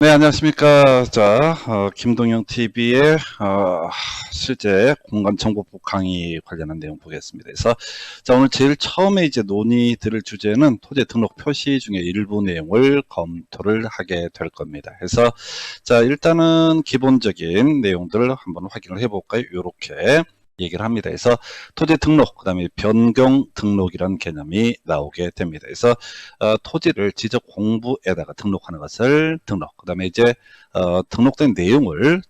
네, 안녕하십니까. 자, 김동영 TV의 실제 공간정보법 강의 관련한 내용 보겠습니다. 그래서, 자, 오늘 제일 처음에 이제 논의 드릴 주제는 토지 등록 표시 중에 일부 내용을 검토를 하게 될 겁니다. 그래서, 자, 일단은 기본적인 내용들을 한번 확인을 해볼까요? 요렇게 얘기를 합니다. 그래서 토지 등록, 그 다음에 변경 등록이라는 개념이 나오게 됩니다. 그래서 토지를 지적 공부에다가 등록하는 것을 등록, 그 다음에 이제 등록된 내용을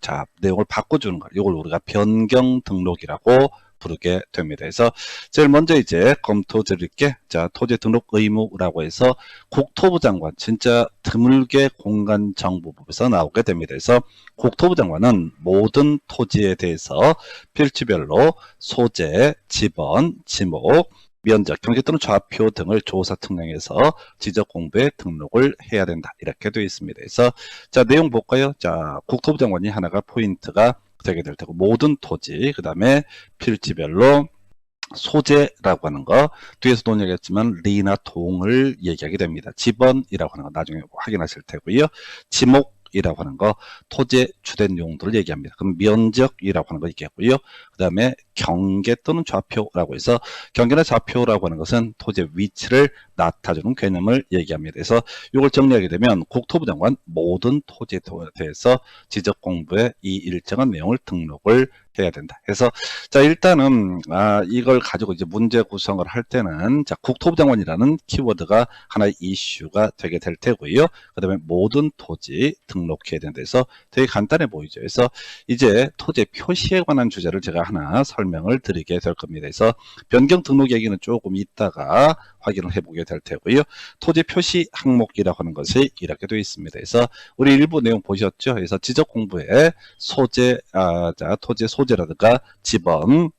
내용을 바꿔주는 것, 이걸 우리가 변경 등록이라고 부르게 됩니다. 그래서 제일 먼저 이제 검토 드릴게, 자, 토지 등록 의무라고 해서 국토부 장관, 진짜 드물게 공간정보법에서 나오게 됩니다. 그래서 국토부 장관은 모든 토지에 대해서 필지별로 소재, 지번, 지목, 면적, 경계 또는 좌표 등을 조사 특량해서 지적 공부에 등록을 해야 된다. 이렇게 되어 있습니다. 그래서 자, 내용 볼까요? 자, 국토부 장관이 하나가 포인트가 되게 될 테고, 모든 토지, 그 다음에 필지별로 소재라고 하는 거, 뒤에서도 논의하겠지만 리나 동을 얘기하게 됩니다. 지번이라고 하는 거 나중에 확인하실 테고요. 지목이라고 하는 거, 토지의 주된 용도를 얘기합니다. 그럼 면적이라고 하는 거 있겠고요. 그 다음에 경계 또는 좌표라고 해서, 경계나 좌표라고 하는 것은 토지의 위치를 나타주는 개념을 얘기합니다. 그래서 이걸 정리하게 되면 국토부 장관 모든 토지에 대해서 지적 공부에 이 일정한 내용을 등록을 해야 된다. 그래서 자, 일단은 이걸 가지고 이제 문제 구성을 할 때는 자, 국토부 장관이라는 키워드가 하나의 이슈가 되게 될 테고요. 그 다음에 모든 토지 등록해야 된다 해서 되게 간단해 보이죠. 그래서 이제 토지 표시에 관한 주제를 제가 하나 설명을 드리게 될 겁니다. 그래서 변경 등록 얘기는 조금 이따가 확인을 해보게 될 테고요. 토지 표시 항목이라고 하는 것이 이렇게 되어 있습니다. 그래서 우리 일부 내용 보셨죠? 그래서 지적 공부에 소재, 자, 토지 소재라든가 지번,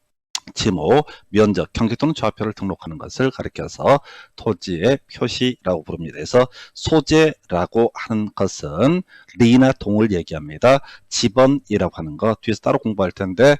지목, 면적, 경계 또는 좌표를 등록하는 것을 가리켜서 토지의 표시라고 부릅니다. 그래서 소재라고 하는 것은 리나 동을 얘기합니다. 지번이라고 하는 것 뒤에서 따로 공부할 텐데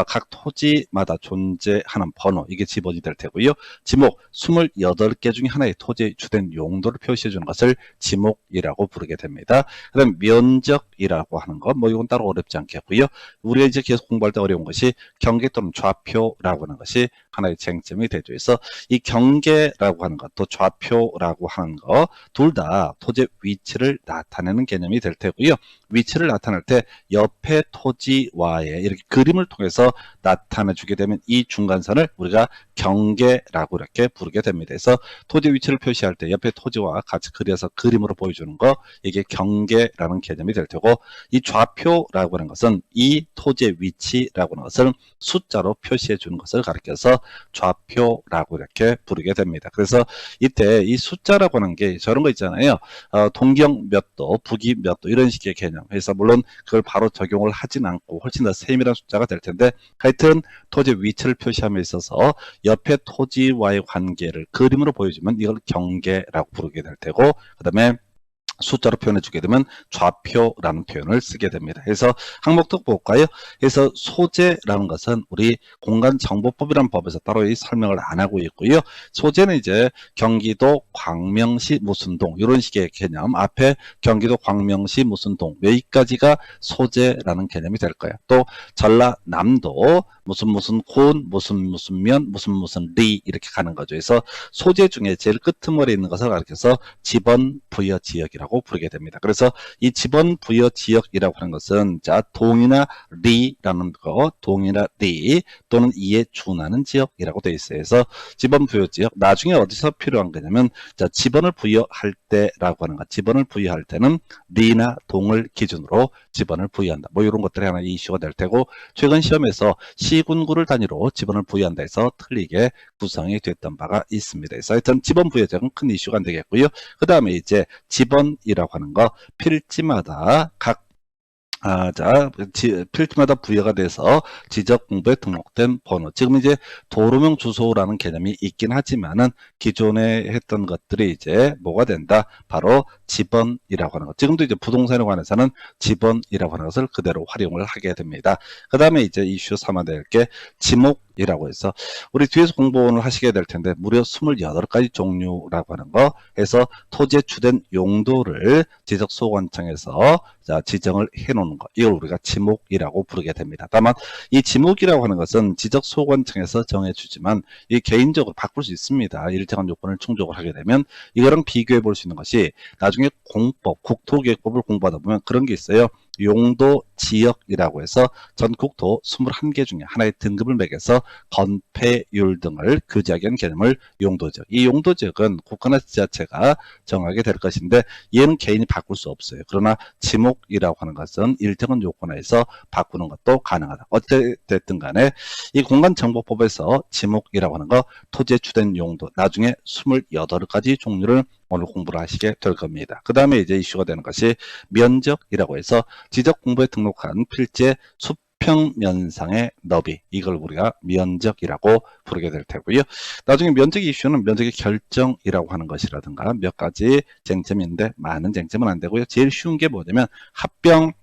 각 토지마다 존재하는 번호, 이게 지번이 될 테고요. 지목, 28개 중에 하나의 토지의 주된 용도를 표시해 주는 것을 지목이라고 부르게 됩니다. 그 다음 면적이라고 하는 것, 뭐 이건 따로 어렵지 않겠고요. 우리가 이제 계속 공부할 때 어려운 것이 경계 또는 좌표라고 하는 것이 하나의 쟁점이 되죠. 그래서 이 경계라고 하는 것, 또 좌표라고 하는 것, 둘 다 토지의 위치를 나타내는 개념이 될 테고요. 위치를 나타낼 때 옆에 토지와의 이렇게 그림을 통해서 나타내 주게 되면 이 중간선을 우리가 경계라고 이렇게 부르게 됩니다. 그래서 토지 위치를 표시할 때 옆에 토지와 같이 그려서 그림으로 보여주는 거, 이게 경계라는 개념이 될 테고, 이 좌표라고 하는 것은 이 토지의 위치라고 하는 것을 숫자로 표시해 주는 것을 가리켜서 좌표라고 이렇게 부르게 됩니다. 그래서 이때 이 숫자라고 하는 게 저런 거 있잖아요. 동경 몇 도, 북위 몇 도, 이런 식의 개념. 그래서 물론 그걸 바로 적용을 하진 않고 훨씬 더 세밀한 숫자가 될 텐데, 하여튼 토지 위치를 표시함에 있어서 옆에 토지와의 관계를 그림으로 보여주면 이걸 경계라고 부르게 될 테고, 그 다음에 숫자로 표현해 주게 되면 좌표라는 표현을 쓰게 됩니다. 그래서 항목도 볼까요? 그래서 소재라는 것은 우리 공간정보법이라는 법에서 따로 이 설명을 안 하고 있고요. 소재는 이제 경기도 광명시 무슨 동, 이런 식의 개념, 앞에 경기도 광명시 무슨 동, 여기까지가 소재라는 개념이 될 거예요. 또 전라남도 무슨 군, 무슨 면, 무슨 리, 이렇게 가는 거죠. 그래서 소재 중에 제일 끄트머리에 있는 것을 가리켜서 지번 부여 지역이라고 부르게 됩니다. 그래서 이 지번 부여 지역이라고 하는 것은 자, 동이나 리라는 거, 동이나 리 또는 이에 준하는 지역이라고 되어 있어요. 그래서 지번 부여 지역, 나중에 어디서 필요한 거냐면 자, 지번을 부여할 때라고 하는 것, 지번을 부여할 때는 리나 동을 기준으로 지번을 부여한다. 뭐 이런 것들이 하나 이슈가 될 테고, 최근 시험에서 시군구를 단위로 지번을 부여한다 해서 틀리게 구성이 됐던 바가 있습니다. 그래서 하여튼 지번 부여적은 큰 이슈가 안 되겠고요. 그 다음에 이제 지번이라고 하는 거, 필지마다 필지마다 부여가 돼서 지적 공부에 등록된 번호. 지금 이제 도로명 주소라는 개념이 있긴 하지만은 기존에 했던 것들이 이제 뭐가 된다? 바로 지번이라고 하는 것. 지금도 이제 부동산에 관해서는 지번이라고 하는 것을 그대로 활용을 하게 됩니다. 그 다음에 이제 이슈 삼아 될 게 지목 이라고 해서 우리 뒤에서 공부를 하시게 될 텐데 무려 28가지 종류라고 하는 거 해서 토지에 주된 용도를 지적소관청에서 자, 지정을 해 놓는 거, 이걸 우리가 지목이라고 부르게 됩니다. 다만 이 지목이라고 하는 것은 지적소관청에서 정해 주지만 이 개인적으로 바꿀 수 있습니다. 일정한 요건을 충족을 하게 되면. 이거랑 비교해 볼 수 있는 것이 나중에 공법, 국토계획법을 공부하다 보면 그런 게 있어요. 용도 지역이라고 해서 전국토 21개 중에 하나의 등급을 매겨서 건폐율 등을 규제하게 하는 개념을 용도지역. 이 용도지역은 국가나 지자체가 정하게 될 것인데 얘는 개인이 바꿀 수 없어요. 그러나 지목이라고 하는 것은 일정한 요건에서 바꾸는 것도 가능하다. 어쨌든 간에 이 공간정보법에서 지목이라고 하는 거 토지의 주된 용도, 나중에 28가지 종류를 오늘 공부를 하시게 될 겁니다. 그 다음에 이제 이슈가 되는 것이 면적이라고 해서 지적 공부에 등록한 필지의 수평면상의 너비, 이걸 우리가 면적이라고 부르게 될 테고요. 나중에 면적 이슈는 면적의 결정이라고 하는 것이라든가 몇 가지 쟁점인데 많은 쟁점은 안 되고요. 제일 쉬운 게 뭐냐면 합병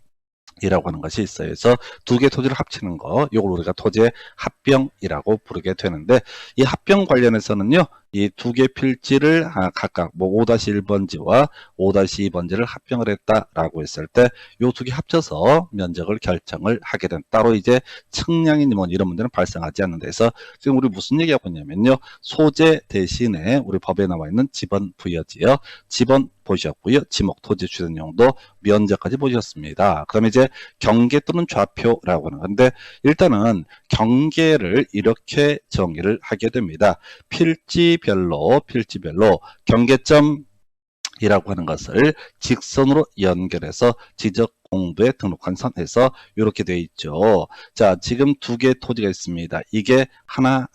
이라고 하는 것이 있어요. 그래서 두 개 토지를 합치는 거, 이걸 우리가 토지의 합병이라고 부르게 되는데, 이 합병 관련해서는요, 이 두 개 필지를 각각 뭐 5-1번지와 5-2번지를 합병을 했다라고 했을 때 요 두 개 합쳐서 면적을 결정을 하게 된, 따로 이제 측량이니 뭐 이런 문제는 발생하지 않는 데서 지금 우리 무슨 얘기하고 있냐면요, 소재 대신에 우리 법에 나와 있는 지번 부여지역, 지번 보셨고요. 지목, 토지 주된 용도, 면적까지 보셨습니다. 그럼 이제 경계 또는 좌표라고 하는 건데, 일단은 경계를 이렇게 정의를 하게 됩니다. 필지별로 경계점 이라고 하는 것을 직선으로 연결해서 지적 공부에 등록한 선에서 이렇게 되어 있죠. 자, 지금 두 개의 토지가 있습니다. 이게 하나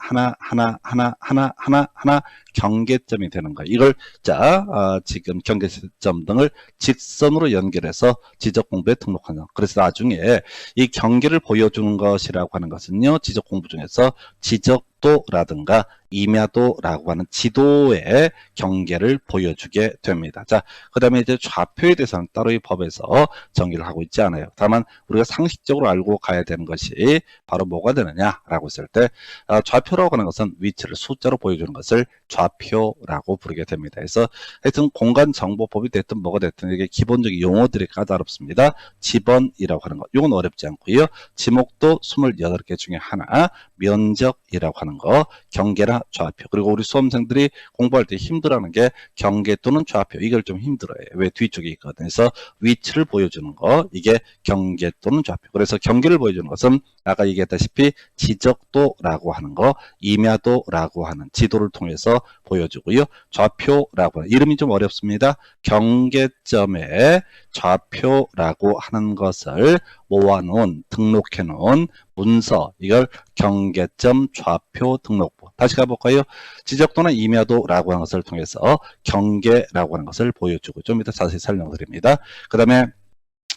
경계점이 되는 거예요. 이걸 자, 지금 경계점 등을 직선으로 연결해서 지적 공부에 등록한 선. 그래서 나중에 이 경계를 보여주는 것이라고 하는 것은요, 지적 공부 중에서 지적도라든가 임야도라고 하는 지도의 경계를 보여주게 됩니다. 자, 그 다음에 이제 좌표에 대해서는 따로 이 법에서 정의를 하고 있지 않아요. 다만 우리가 상식적으로 알고 가야 되는 것이 바로 뭐가 되느냐라고 했을 때, 좌표라고 하는 것은 위치를 숫자로 보여주는 것을 좌표라고 부르게 됩니다. 그래서 하여튼 공간정보법이 됐든 뭐가 됐든 이게 기본적인 용어들이 까다롭습니다. 지번이라고 하는 것, 이건 어렵지 않고요. 지목도 28개 중에 하나, 면적이라고 하는 거, 경계나 좌표. 그리고 우리 수험생들이 공부할 때 힘들어하는 게 경계 또는 좌표, 이걸 좀 힘들어요. 왜? 뒤쪽에 있거든요. 그래서 위치를 보여주는 거, 이게 경계 또는 좌표. 그래서 경계를 보여주는 것은 아까 얘기했다시피 지적도라고 하는 거, 임야도라고 하는 지도를 통해서 보여주고요. 좌표라고 하는, 이름이 좀 어렵습니다. 경계점의 좌표라고 하는 것을 모아놓은, 등록해놓은 문서, 이걸 경계점 좌표 등록부. 다시 가볼까요? 지적도나 임야도라고 하는 것을 통해서 경계라고 하는 것을 보여주고, 좀 이따 자세히 설명드립니다. 그 다음에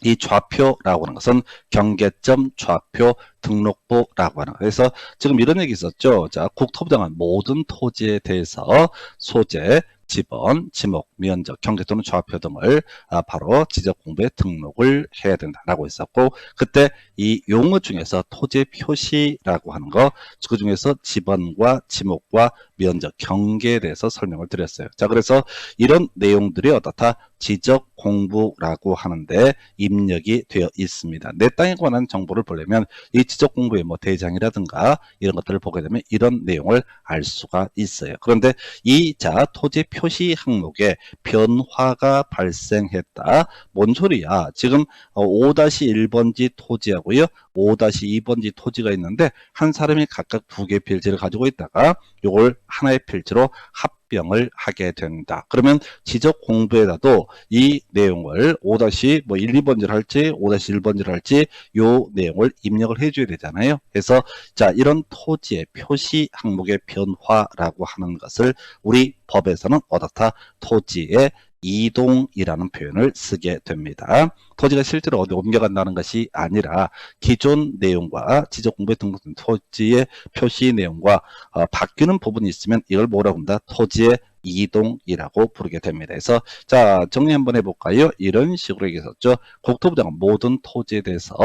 이 좌표라고 하는 것은 경계점 좌표 등록부라고 하는 거예요. 그래서 지금 이런 얘기 있었죠. 자, 국토부 정한 모든 토지에 대해서 소재, 지번, 지목, 면적, 경계 또는 좌표 등을 바로 지적 공부에 등록을 해야 된다라고 했었고, 그때 이 용어 중에서 토지 표시라고 하는 거, 그 중에서 지번과 지목과 면적, 경계에 대해서 설명을 드렸어요. 자, 그래서 이런 내용들이 어떻다? 지적 공부라고 하는데 입력이 되어 있습니다. 내 땅에 관한 정보를 보려면 이 지적 공부의 뭐 대장이라든가 이런 것들을 보게 되면 이런 내용을 알 수가 있어요. 그런데 이 토지 표시 항목에 변화가 발생했다. 뭔 소리야? 지금 5-1번지 토지하고요, 5-2번지 토지가 있는데 한 사람이 각각 두 개의 필지를 가지고 있다가 이걸 하나의 필지로 합병을 하게 된다. 그러면 지적 공부에다도 이 내용을 5-1-2번지를 할지 5-1번지를 할지 요 내용을 입력을 해줘야 되잖아요. 그래서 자, 이런 토지의 표시 항목의 변화라고 하는 것을 우리 법에서는 어떻다? 토지의 이동이라는 표현을 쓰게 됩니다. 토지가 실제로 어디 옮겨간다는 것이 아니라 기존 내용과 지적 공부에 등록된 토지의 표시 내용과 바뀌는 부분이 있으면 이걸 뭐라고 합니다? 토지의 이동이라고 부르게 됩니다. 그래서 자, 정리 한번 해볼까요? 이런 식으로 얘기했었죠. 국토부장은 모든 토지에 대해서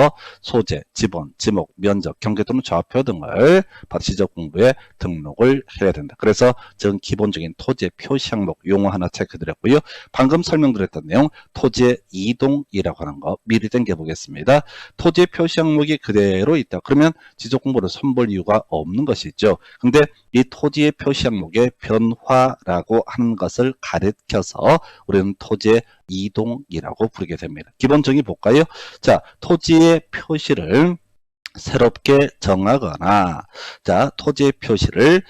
소재, 지번, 지목, 면적, 경계 또는 좌표 등을 지적공부에 등록을 해야 된다. 그래서 전 기본적인 토지의 표시 항목 용어 하나 체크드렸고요. 방금 설명드렸던 내용 토지의 이동이라고 하는 거 미리 당겨보겠습니다. 토지의 표시 항목이 그대로 있다. 그러면 지적공부를 손볼 이유가 없는 것이죠. 근데 이 토지의 표시 항목의 변화라고 하는 것을 가리켜서 우리는 토지의 이동이라고 부르게 됩니다. 기본 정의 볼까요? 자, 토지의 표시를 새롭게 정하거나, 자, 토지의 표시를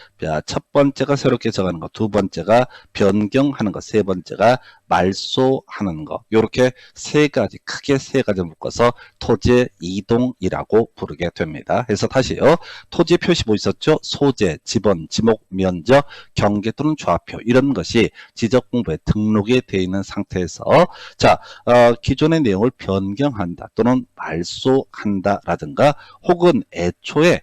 첫 번째가 새롭게 정하는 거, 두 번째가 변경하는 거, 세 번째가 말소하는 거, 요렇게 세 가지, 크게 세 가지를 묶어서 토지의 이동이라고 부르게 됩니다. 그래서 다시요, 토지의 표시 뭐 있었죠? 소재, 지번, 지목, 면적, 경계 또는 좌표, 이런 것이 지적공부에 등록이 되어 있는 상태에서 자, 기존의 내용을 변경한다 또는 말소한다 라든가 혹은 애초에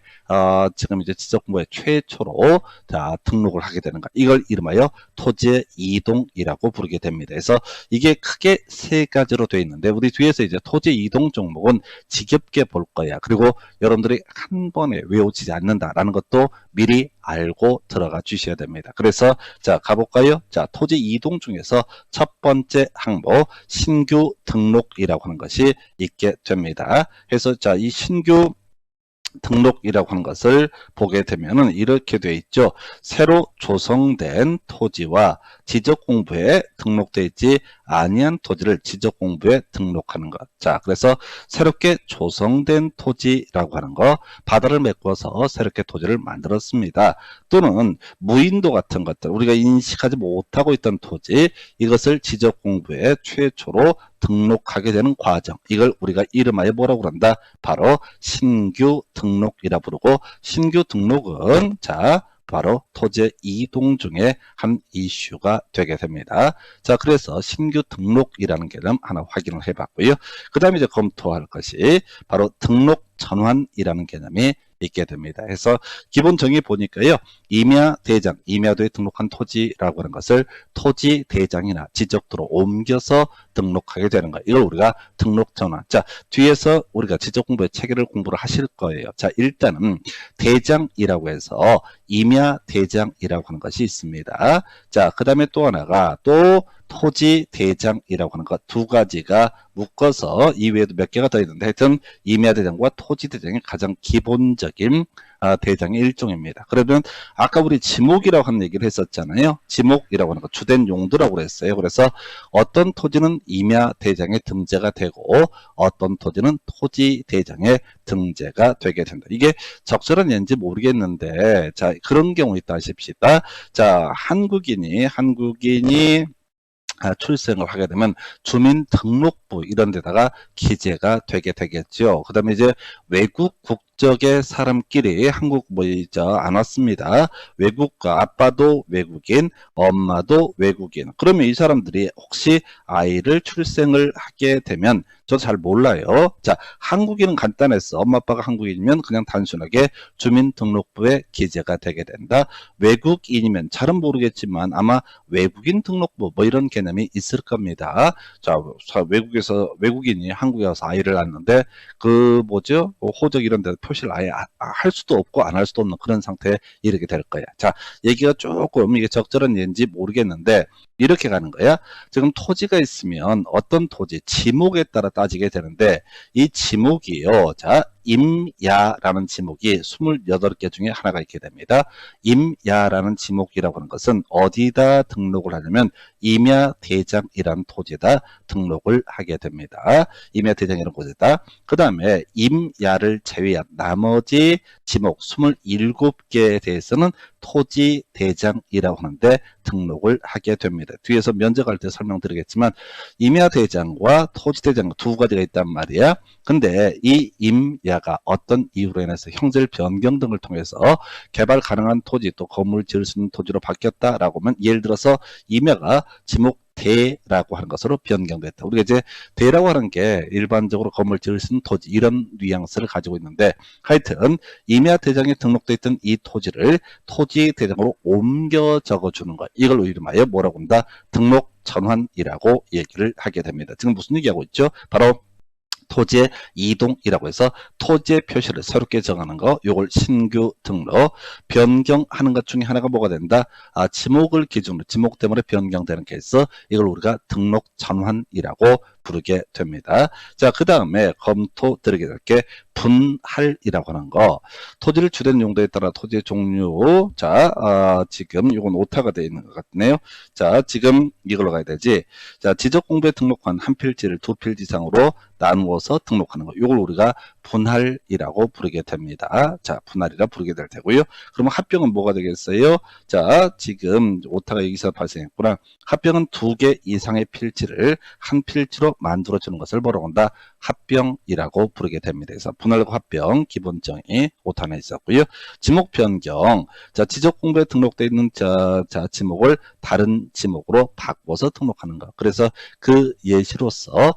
지금 이제 지적공부에 최초로 자, 등록을 하게 되는 거, 이걸 이름하여 토지의 이동이라고 부르게 됩니다. 그래서 이게 크게 세 가지로 되어 있는데 우리 뒤에서 이제 토지 이동 종목은 지겹게 볼 거야. 그리고 여러분들이 한 번에 외우지 않는다라는 것도 미리 알고 들어가 주셔야 됩니다. 그래서 자, 가볼까요? 자, 토지 이동 중에서 첫 번째 항목 신규 등록이라고 하는 것이 있게 됩니다. 그래서 자, 이 신규 등록이라고 하는 것을 보게 되면은 이렇게 되어 있죠. 새로 조성된 토지와 지적공부에 등록되어 있지 아니한 토지를 지적공부에 등록하는 것. 자, 그래서 새롭게 조성된 토지라고 하는 거, 바다를 메꿔서 새롭게 토지를 만들었습니다. 또는 무인도 같은 것들, 우리가 인식하지 못하고 있던 토지, 이것을 지적공부에 최초로 등록하게 되는 과정, 이걸 우리가 이름하여 뭐라고 그런다? 바로 신규 등록이라 부르고, 신규 등록은 자, 바로 토지의 이동 중에 한 이슈가 되게 됩니다. 자, 그래서 신규 등록이라는 개념 하나 확인을 해봤고요. 그 다음에 이제 검토할 것이 바로 등록 전환이라는 개념이 있게 됩니다. 그래서 기본 정의 보니까요. 임야대장, 임야도에 등록한 토지라고 하는 것을 토지대장이나 지적도로 옮겨서 등록하게 되는 거. 이걸 우리가 등록 전환. 자, 뒤에서 우리가 지적공부의 체계를 공부를 하실 거예요. 자, 일단은 대장이라고 해서 임야대장이라고 하는 것이 있습니다. 자, 그 다음에 또 하나가 또 토지대장이라고 하는 것 두 가지가 묶어서 이외에도 몇 개가 더 있는데 하여튼 임야대장과 토지대장이 가장 기본적인 대장의 일종입니다. 그러면 아까 우리 지목이라고 하는 얘기를 했었잖아요. 지목이라고 하는 거 주된 용도라고 그랬어요. 그래서 어떤 토지는 임야대장에 등재가 되고 어떤 토지는 토지대장에 등재가 되게 된다. 이게 적절한 얘기인지 모르겠는데 자, 그런 경우 있다 하십시다. 자, 한국인이 출생을 하게 되면 주민등록부 이런 데다가 기재가 되게 되겠죠. 그 다음에 이제 외국 국적의 사람끼리 한국 안 왔습니다. 외국가 아빠도 외국인, 엄마도 외국인. 그러면 이 사람들이 혹시 아이를 출생을 하게 되면 저 잘 몰라요. 자, 한국인은 간단했어. 엄마 아빠가 한국인이면 그냥 단순하게 주민등록부에 기재가 되게 된다. 외국인이면 잘은 모르겠지만 아마 외국인 등록부 뭐 이런 개념이 있을 겁니다. 자, 외국인이 한국에 와서 아이를 낳는데 그 호적 이런 데 표시를 아예 할 수도 없고 안 할 수도 없는 그런 상태에 이르게 될 거야. 자, 얘기가 조금 이게 적절한 얘기인지 모르겠는데 이렇게 가는 거야. 지금 토지가 있으면 어떤 토지, 지목에 따라 따지게 되는데 이 지목이요. 자, 임야라는 지목이 28개 중에 하나가 있게 됩니다. 임야라는 지목이라고 하는 것은 어디다 등록을 하냐면 임야대장이라는 토지에다 등록을 하게 됩니다. 임야대장이라는 곳에다. 그 다음에 임야를 제외한 나머지 지목 27개에 대해서는 토지대장이라고 하는데 등록을 하게 됩니다. 뒤에서 면적할 때 설명드리겠지만 임야대장과 토지대장 두 가지가 있단 말이야. 근데 이 임야가 어떤 이유로 인해서 형질 변경 등을 통해서 개발 가능한 토지 또 건물 지을 수 있는 토지로 바뀌었다라고 하면 예를 들어서 임야가 지목 대라고 하는 것으로 변경됐다. 우리가 이제 대라고 하는 게 일반적으로 건물 지을 수 있는 토지 이런 뉘앙스를 가지고 있는데 하여튼 임야 대장에 등록되어 있던 이 토지를 토지 대장으로 옮겨 적어주는 것 이걸 이름하여 뭐라고 한다? 등록 전환이라고 얘기를 하게 됩니다. 지금 무슨 얘기하고 있죠? 바로 토지의 이동이라고 해서 토지의 표시를 새롭게 정하는 거 요걸 신규 등록 변경하는 것 중에 하나가 뭐가 된다? 지목을 기준으로 지목 때문에 변경되는 케이스 이걸 우리가 등록 전환이라고 부르게 됩니다. 자, 그 다음에 검토 드리게 될 게 분할이라고 하는 거 토지를 주된 용도에 따라 토지의 종류 자 지금 이건 오타가 되어 있는 것 같네요. 자, 지금 이걸로 가야 되지. 자, 지적공부에 등록한 한 필지를 두 필지 이상으로 나누어서 등록하는 거 이걸 우리가 분할이라고 부르게 됩니다. 자, 분할이라 부르게 될 테고요. 그러면 합병은 뭐가 되겠어요? 자, 지금 오타가 여기서 발생했구나. 합병은 두 개 이상의 필지를 한 필지로 만들어주는 것을 뭐라고 한다? 합병이라고 부르게 됩니다. 그래서 분할과 합병 기본정의 오타나 있었고요. 지목 변경. 자, 지적 공부에 등록되어 있는 자 지목을 다른 지목으로 바꿔서 등록하는 것. 그래서 그 예시로서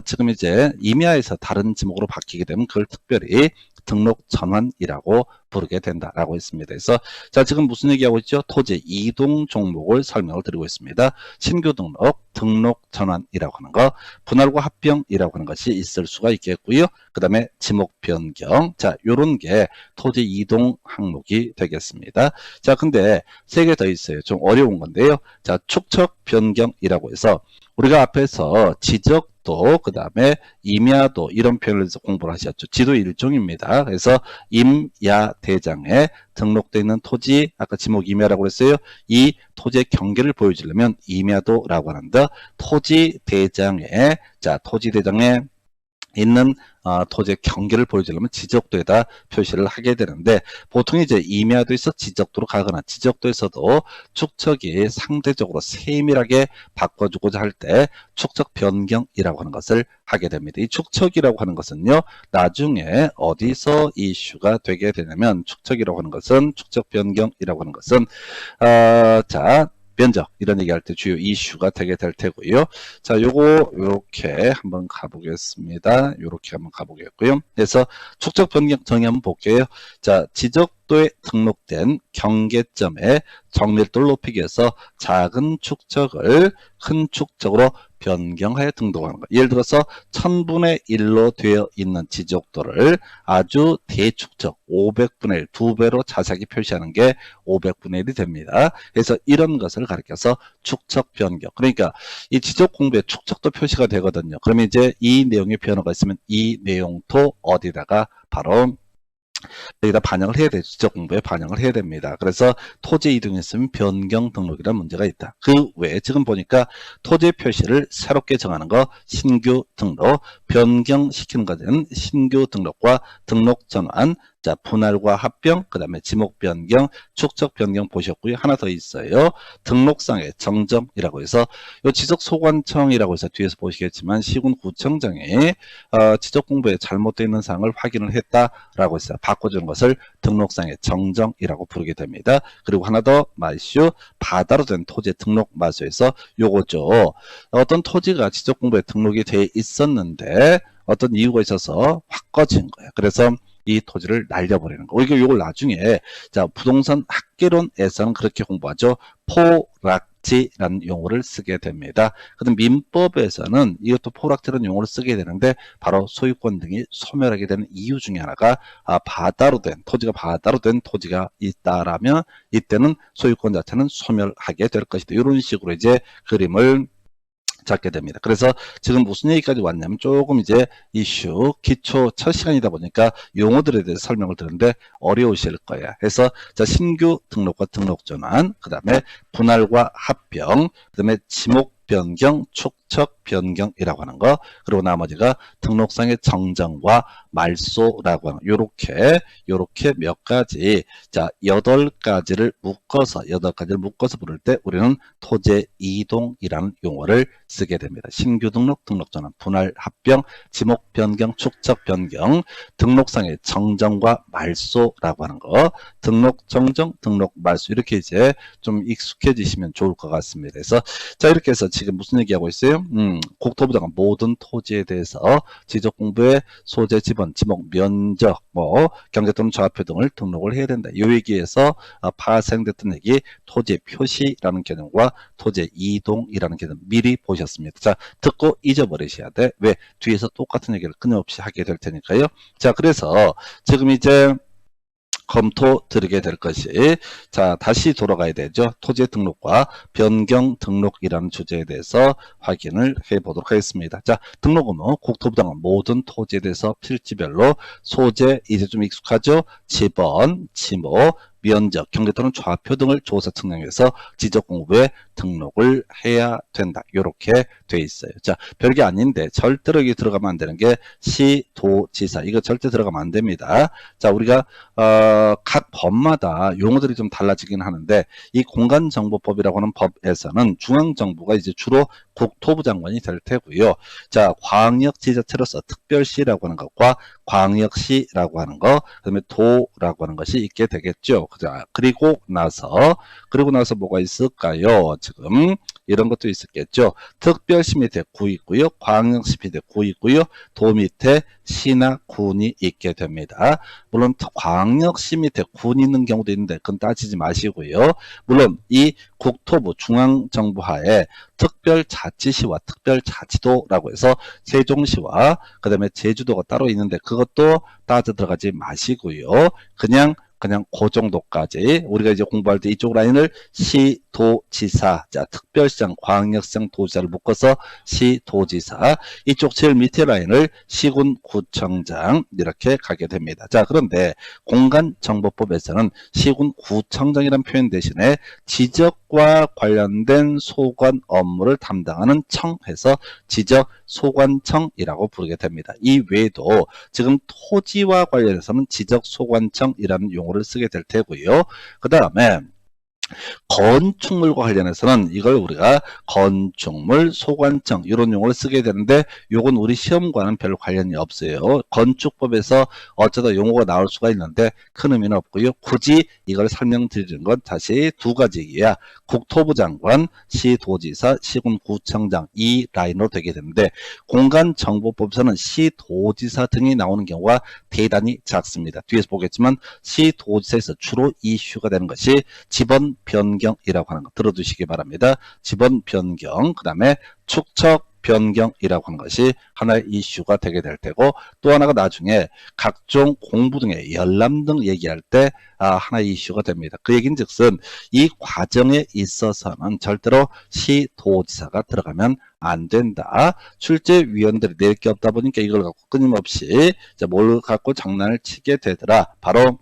지금 이제 임야에서 다른 지목으로 바뀌게 되면 그걸 특별히 등록 전환이라고 부르게 된다라고 했습니다. 그래서 자, 지금 무슨 얘기하고 있죠? 토지 이동 종목을 설명을 드리고 있습니다. 신규 등록 전환이라고 하는 거, 분할과 합병이라고 하는 것이 있을 수가 있겠고요. 그 다음에 지목 변경. 자, 요런 게 토지 이동 항목이 되겠습니다. 자, 근데 세 개 더 있어요. 좀 어려운 건데요. 자, 축척 변경이라고 해서 우리가 앞에서 지적도 그 다음에 임야도 이런 표현을 해서 공부를 하셨죠. 지도 일종입니다. 그래서 임야 대장에 등록되어 있는 토지 아까 지목 임야라고 했어요. 이 토지의 경계를 보여주려면 임야도라고 하는데 토지 대장에 자 토지 대장에 있는 토지의 경계를 보여주려면 지적도에다 표시를 하게 되는데 보통 이제 임야도에서 지적도로 가거나 지적도에서도 축척이 상대적으로 세밀하게 바꿔주고자 할 때 축척 변경이라고 하는 것을 하게 됩니다. 이 축척이라고 하는 것은요 나중에 어디서 이슈가 되게 되냐면 축척이라고 하는 것은 축척 변경이라고 하는 것은 자 면적 이런 얘기할 때 주요 이슈가 되게 될 테고요. 자, 요거 요렇게 한번 가보겠습니다. 요렇게 한번 가보겠고요. 그래서 축척 변경 정의 한번 볼게요. 자, 지적도에 등록된 경계점의 정밀도를 높이기 위해서 작은 축척을 큰 축척으로 변경하여 등록하는 것. 예를 들어서 1000분의 1로 되어 있는 지적도를 아주 대축척 500분의 1, 2배로 자세하게 표시하는 게 500분의 1이 됩니다. 그래서 이런 것을 가리켜서 축척 변경. 그러니까 이 지적 공부에 축척도 표시가 되거든요. 그러면 이제 이 내용의 변화가 있으면 이 내용도 어디다가 바로 여기다 반영을 해야 되죠. 지적 공부에 반영을 해야 됩니다. 그래서 토지 이동했으면 변경 등록이라는 문제가 있다. 그 외에 지금 보니까 토지 표시를 새롭게 정하는 거 신규 등록, 변경시키는 것은 신규 등록과 등록 전환, 자 분할과 합병, 그 다음에 지목 변경, 축척 변경 보셨고요. 하나 더 있어요. 등록상의 정정이라고 해서 요 지적소관청이라고 해서 뒤에서 보시겠지만 시군구청장이 지적 공부에 잘못되어 있는 사항을 확인을 했다라고 해서 바꿔주는 것을 등록상의 정정이라고 부르게 됩니다. 그리고 하나 더 마이슈 바다로 된 토지 등록 마수에서 요거죠. 어떤 토지가 지적 공부에 등록이 돼 있었는데 어떤 이유가 있어서 확 꺼진 거예요. 그래서 이 토지를 날려버리는 거. 우리가 이걸 나중에 자 부동산 학개론에서는 그렇게 공부하죠. 포락지라는 용어를 쓰게 됩니다. 그다음 민법에서는 이것도 포락지라는 용어를 쓰게 되는데 바로 소유권 등이 소멸하게 되는 이유 중에 하나가 바다로 된 토지가 바다로 된 토지가 있다라면 이때는 소유권 자체는 소멸하게 될 것이다. 이런 식으로 이제 그림을 잡게 됩니다. 그래서 지금 무슨 얘기까지 왔냐면 조금 이제 이슈 기초 첫 시간이다 보니까 용어들에 대해서 설명을 드렸는데 어려우실 거예요. 그래서 자 신규 등록과 등록 전환, 그 다음에 분할과 합병, 그 다음에 지목 변경, 축척 변경이라고 하는 거, 그리고 나머지가 등록상의 정정과 말소라고 하는 요렇게 몇 가지, 자 8가지를 묶어서 부를 때 우리는 토지 이동이라는 용어를 쓰게 됩니다. 신규 등록, 등록 전환, 분할, 합병, 지목 변경, 축척 변경, 등록상의 정정과 말소라고 하는 거, 등록 정정, 등록 말소 이렇게 이제 좀 익숙해지시면 좋을 것 같습니다. 그래서 자 이렇게 해서 지금 무슨 얘기하고 있어요? 국토부장은 모든 토지에 대해서 지적공부에 소재, 지번, 지목, 면적, 뭐 경제 또는 좌표 등을 등록을 해야 된다. 이 얘기에서 파생됐던 얘기 토지의 표시라는 개념과 토지의 이동이라는 개념 미리 보셨습니다. 자, 듣고 잊어버리셔야 돼. 왜? 뒤에서 똑같은 얘기를 끊임없이 하게 될 테니까요. 자, 그래서 지금 이제 검토 드리게 될 것이, 자, 다시 돌아가야 되죠. 토지 등록과 변경 등록이라는 주제에 대해서 확인을 해 보도록 하겠습니다. 자, 등록은 국토부장은 모든 토지에 대해서 필지별로 소재, 이제 좀 익숙하죠? 지번, 지목, 면적, 경계 또는 좌표 등을 조사 측량해서 지적공부에 등록을 해야 된다. 이렇게 돼 있어요. 자, 별게 아닌데 절대로 여기 들어가면 안 되는 게 시, 도, 지사. 이거 절대 들어가면 안 됩니다. 자, 우리가 각 법마다 용어들이 좀 달라지긴 하는데 이 공간정보법이라고 하는 법에서는 중앙정부가 이제 주로 국토부 장관이 될 테고요. 자, 광역지자체로서 특별시라고 하는 것과 광역시라고 하는 것, 그다음에 도라고 하는 것이 있게 되겠죠. 그리고 나서 뭐가 있을까요? 지금 이런 것도 있었겠죠. 특별시 밑에 구 있고요. 광역시 밑에 구 있고요. 도 밑에 시나 군이 있게 됩니다. 물론 광역시 밑에 군이 있는 경우도 있는데 그건 따지지 마시고요. 물론 이 국토부 중앙정부 하에 특별자치시와 특별자치도라고 해서 세종시와 그 다음에 제주도가 따로 있는데 그것도 따져 들어가지 마시고요. 그냥 그 정도까지 우리가 이제 공부할 때 이쪽 라인을 시, 도, 지사, 자, 특별시장, 광역시장, 도지사를 묶어서 시, 도지사, 이쪽 제일 밑에 라인을 시군, 구청장 이렇게 가게 됩니다. 자, 그런데 공간정보법에서는 시군, 구청장이라는 표현 대신에 지적과 관련된 소관 업무를 담당하는 청해서 지적 소관청이라고 부르게 됩니다. 이 외에도 지금 토지와 관련해서는 지적 소관청이라는 용어를 쓰게 될 테고요. 그 다음에 건축물과 관련해서는 이걸 우리가 건축물 소관청 이런 용어를 쓰게 되는데 요건 우리 시험과는 별로 관련이 없어요. 건축법에서 어쩌다 용어가 나올 수가 있는데 큰 의미는 없고요. 굳이 이걸 설명드리는 건 다시 두 가지이야. 국토부 장관, 시도지사, 시군구청장 이 라인으로 되게 되는데 공간정보법에서는 시도지사 등이 나오는 경우가 대단히 작습니다. 뒤에서 보겠지만 시도지사에서 주로 이슈가 되는 것이 지번 변경이라고 하는 거 들어두시기 바랍니다. 지번 변경, 그 다음에 축척 변경이라고 하는 것이 하나의 이슈가 되게 될 테고 또 하나가 나중에 각종 공부 등의 열람 등 얘기할 때 하나의 이슈가 됩니다. 그 얘기는 즉슨 이 과정에 있어서는 절대로 시도지사가 들어가면 안 된다. 출제위원들이 낼 게 없다 보니까 이걸 갖고 끊임없이 뭘 갖고 장난을 치게 되더라. 바로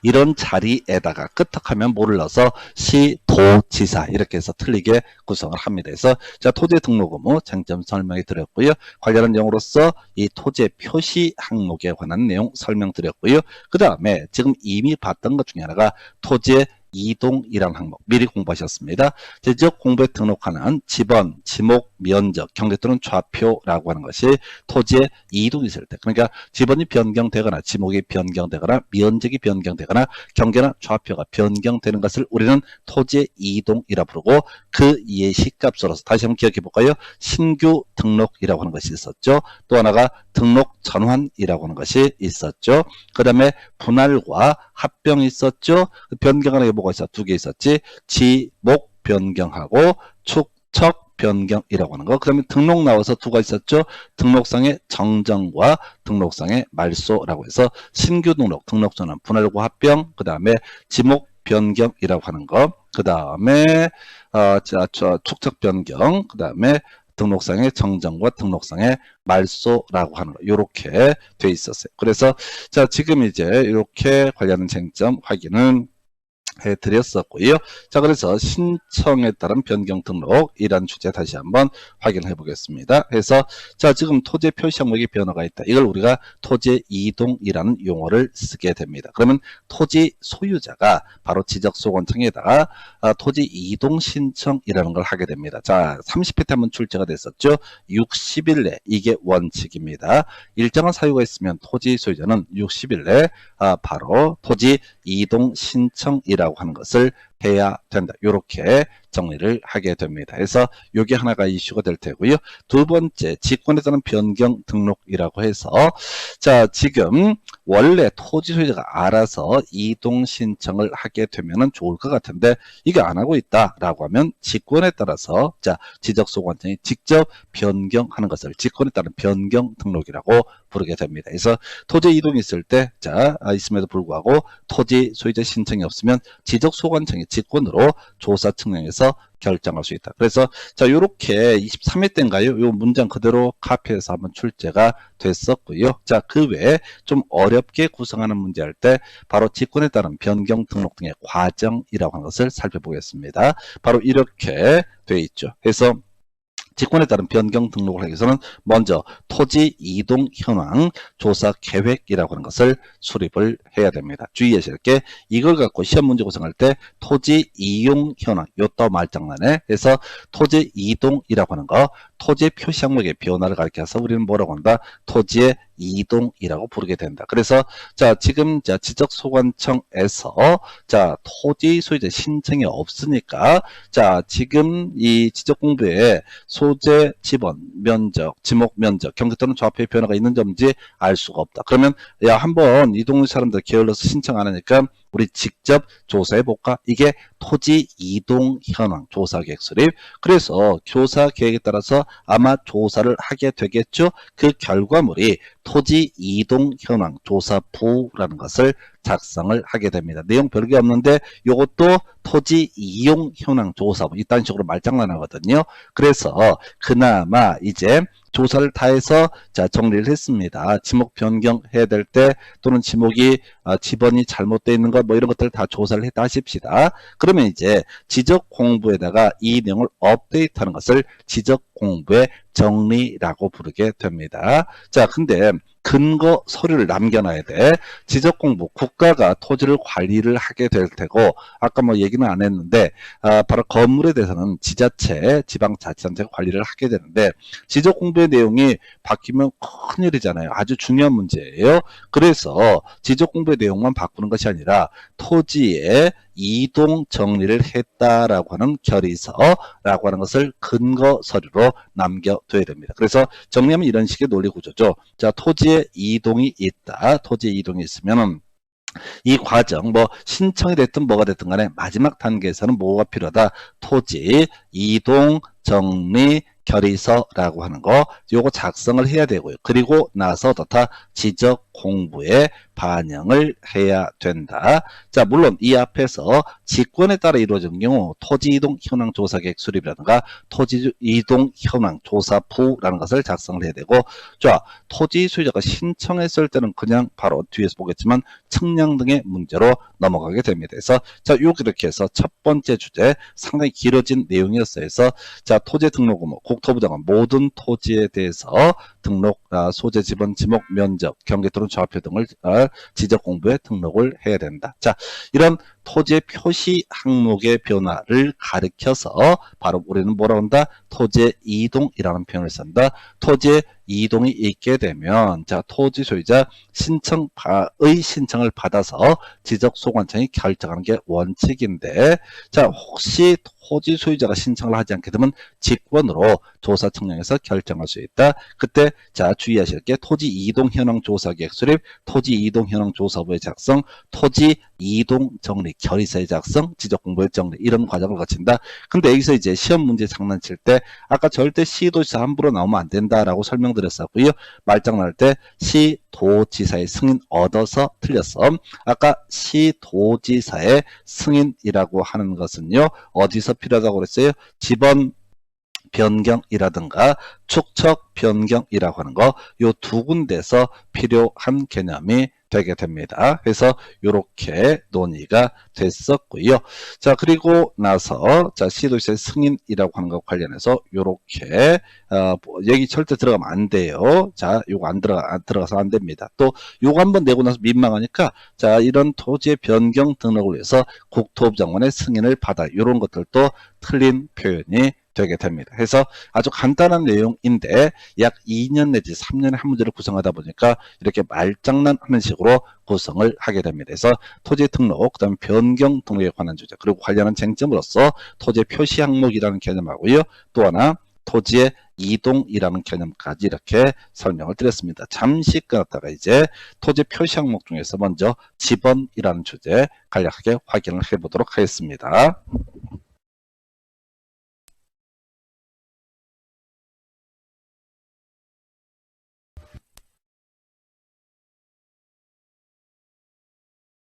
이런 자리에다가 끄떡하면 뭐를 넣어서 시도지사 이렇게 해서 틀리게 구성을 합니다. 그래서 자, 토지 등록 의무 쟁점 설명해 드렸고요. 관련한 용어로서 이 토지의 표시 항목에 관한 내용 설명드렸고요. 그 다음에 지금 이미 봤던 것 중에 하나가 토지의 이동이라는 항목 미리 공부하셨습니다. 지적 공부에 등록하는 지번, 지목, 면적, 경계 또는 좌표라고 하는 것이 토지의 이동이 있을 때 그러니까 지번이 변경되거나 지목이 변경되거나 면적이 변경되거나 경계나 좌표가 변경되는 것을 우리는 토지의 이동이라 부르고 그 예시값으로서 다시 한번 기억해 볼까요? 신규 등록이라고 하는 것이 있었죠. 또 하나가 등록 전환이라고 하는 것이 있었죠. 그 다음에 분할과 합병이 있었죠. 변경하는 게 뭐가 있어? 두 개 있었지. 지목 변경하고 축척 변경이라고 하는 거. 그 다음에 등록 나와서 두 가지 있었죠. 등록상의 정정과 등록상의 말소라고 해서 신규 등록, 등록 전환, 분할과 합병, 그 다음에 지목 변경이라고 하는 거. 그 다음에 축척 변경, 그 다음에 등록상의 정정과 등록상의 말소라고 하는 거 이렇게 돼 있었어요. 그래서 자, 지금 이제 이렇게 관련된 쟁점 확인은 해드렸었고요. 자, 그래서 신청에 따른 변경 등록이란 주제 다시 한번 확인해 보겠습니다. 그래서 자, 지금 토지 표시 항목의 변화가 있다. 이걸 우리가 토지 이동이라는 용어를 쓰게 됩니다. 그러면 토지 소유자가 바로 지적소관청에다가 토지 이동 신청이라는 걸 하게 됩니다. 자, 30회 한번 출제가 됐었죠. 60일 내 이게 원칙입니다. 일정한 사유가 있으면 토지 소유자는 60일 내 바로 토지 이동 신청이라고 하는 것을 해야 된다. 이렇게 정리를 하게 됩니다. 그래서 요게 하나가 이슈가 될 테고요. 두 번째, 직권에 따른 변경 등록이라고 해서 자, 지금 원래 토지 소유자가 알아서 이동 신청을 하게 되면은 좋을 것 같은데 이게 안 하고 있다라고 하면 직권에 따라서 자, 지적소관청이 직접 변경하는 것을 직권에 따른 변경 등록이라고 부르게 됩니다. 그래서 토지 이동이 있을 때 자, 있음에도 불구하고 토지 소유자 신청이 없으면 지적소관청이 직권으로 조사 측량해서 결정할 수 있다. 그래서 자, 요렇게 23회 때인가요? 요 문장 그대로 카피해서 한번 출제가 됐었고요. 자, 그 외에 좀 어렵게 구성하는 문제 할 때 바로 직권에 따른 변경 등록 등의 과정이라고 하는 것을 살펴보겠습니다. 바로 이렇게 돼 있죠. 그래서 직권에 따른 변경 등록을 하기 위해서는 먼저 토지 이동 현황 조사 계획이라고 하는 것을 수립을 해야 됩니다. 주의하실 게 이걸 갖고 시험 문제 구성할 때 토지 이용 현황 요따 말장난에 해서 토지 이동이라고 하는 거 토지 표시 항목의 변화를 가리켜서 우리는 뭐라고 한다? 토지의 이동이라고 부르게 된다. 그래서 자, 지금 자, 지적소관청에서 자, 토지 소유자 신청이 없으니까 자, 지금 이 지적공부에 소재, 지번, 면적, 지목 면적, 경계 또는 좌표의 변화가 있는 점인지 알 수가 없다. 그러면 야, 한번 이 동네 사람들 게을러서 신청 안 하니까 우리 직접 조사해 볼까? 이게 토지 이동 현황 조사 계획 수립. 그래서 조사 계획에 따라서 아마 조사를 하게 되겠죠. 그 결과물이 토지 이동 현황 조사부라는 것을 작성을 하게 됩니다. 내용 별게 없는데 이것도 토지 이용 현황 조사부 이딴 식으로 말장난하거든요. 그래서 그나마 이제 조사를 다 해서 자, 정리를 했습니다. 지목 변경해야 될 때 또는 지목이 지번이 잘못되어 있는 것 뭐 이런 것들을 다 조사를 했다 하십시다. 그러면 이제 지적 공부에다가 이 내용을 업데이트하는 것을 지적 공부의 정리라고 부르게 됩니다. 자, 근데 근거 서류를 남겨놔야 돼. 지적공부, 국가가 토지를 관리를 하게 될 테고 아까 뭐 얘기는 안 했는데 바로 건물에 대해서는 지자체, 지방자치단체가 관리를 하게 되는데 지적공부의 내용이 바뀌면 큰일이잖아요. 아주 중요한 문제예요. 그래서 지적공부의 내용만 바꾸는 것이 아니라 토지의 이동 정리를 했다라고 하는 결의서라고 하는 것을 근거 서류로 남겨둬야 됩니다. 그래서 정리하면 이런 식의 논리 구조죠. 자, 토지에 이동이 있다. 토지에 이동이 있으면은 이 과정 뭐 신청이 됐든 뭐가 됐든 간에 마지막 단계에서는 뭐가 필요하다? 토지 이동 정리 결의서라고 하는 거 요거 작성을 해야 되고요. 그리고 나서 다 지적 공부에 반영을 해야 된다. 자, 물론 이 앞에서 직권에 따라 이루어지는 경우 토지 이동 현황 조사 계획 수립이라든가 토지 이동 현황 조사부라는 것을 작성을 해야 되고 자, 토지 소유자가 신청했을 때는 그냥 바로 뒤에서 보겠지만 측량 등의 문제로 넘어가게 됩니다. 그래서 자, 이렇게 해서 첫 번째 주제 상당히 길어진 내용이었어요. 그래서 자, 토지 등록 의무 국토부장은 모든 토지에 대해서 등록, 소재, 지번, 지목, 면적, 경계 또는 좌표 등을 지적 공부에 등록을 해야 된다. 자, 이런 토지의 표시 항목의 변화를 가리켜서 바로 우리는 뭐라고 한다? 토지의 이동이라는 표현을 쓴다. 토지의 이동이 있게 되면 자, 토지 소유자 신청의 신청을 받아서 지적소관청이 결정하는 게 원칙인데 자, 혹시 토지 소유자가 신청을 하지 않게 되면 직권으로 조사 측량해서 결정할 수 있다. 그때 자, 주의하실 게 토지 이동 현황 조사 계획 수립, 토지 이동 현황 조사부의 작성, 토지 이동 정리 결의서의 작성, 지적 공부의 정리 이런 과정을 거친다. 근데 여기서 이제 시험 문제 장난칠 때 아까 절대 시도지사 함부로 나오면 안 된다라고 설명드렸었고요. 말장난할 때 시도지사의 승인 얻어서 틀렸어. 아까 시도지사의 승인이라고 하는 것은요. 어디서 필요하다고 그랬어요? 지번 변경이라든가 축척 변경이라고 하는 거 요 두 군데서 필요한 개념이 되게 됩니다. 그래서 이렇게 논의가 됐었고요. 자, 그리고 나서 자, 시도지사의 승인이라고 하는 것 관련해서 이렇게 여기 절대 들어가면 안 돼요. 자, 요거 들어가서 안 됩니다. 또 요거 한번 내고 나서 민망하니까 자, 이런 토지의 변경 등록을 위해서 국토부 장관의 승인을 받아 이런 것들도 틀린 표현이 되게 됩니다. 그래서 아주 간단한 내용인데 약 2년 내지 3년에 한 문제를 구성하다 보니까 이렇게 말장난하는 식으로 구성을 하게 됩니다. 그래서 토지 등록, 그다음 변경 등록에 관한 주제, 그리고 관련한 쟁점으로서 토지 표시 항목이라는 개념하고요. 또 하나 토지의 이동이라는 개념까지 이렇게 설명을 드렸습니다. 잠시 끊었다가 이제 토지 표시 항목 중에서 먼저 지번이라는 주제 간략하게 확인을 해보도록 하겠습니다.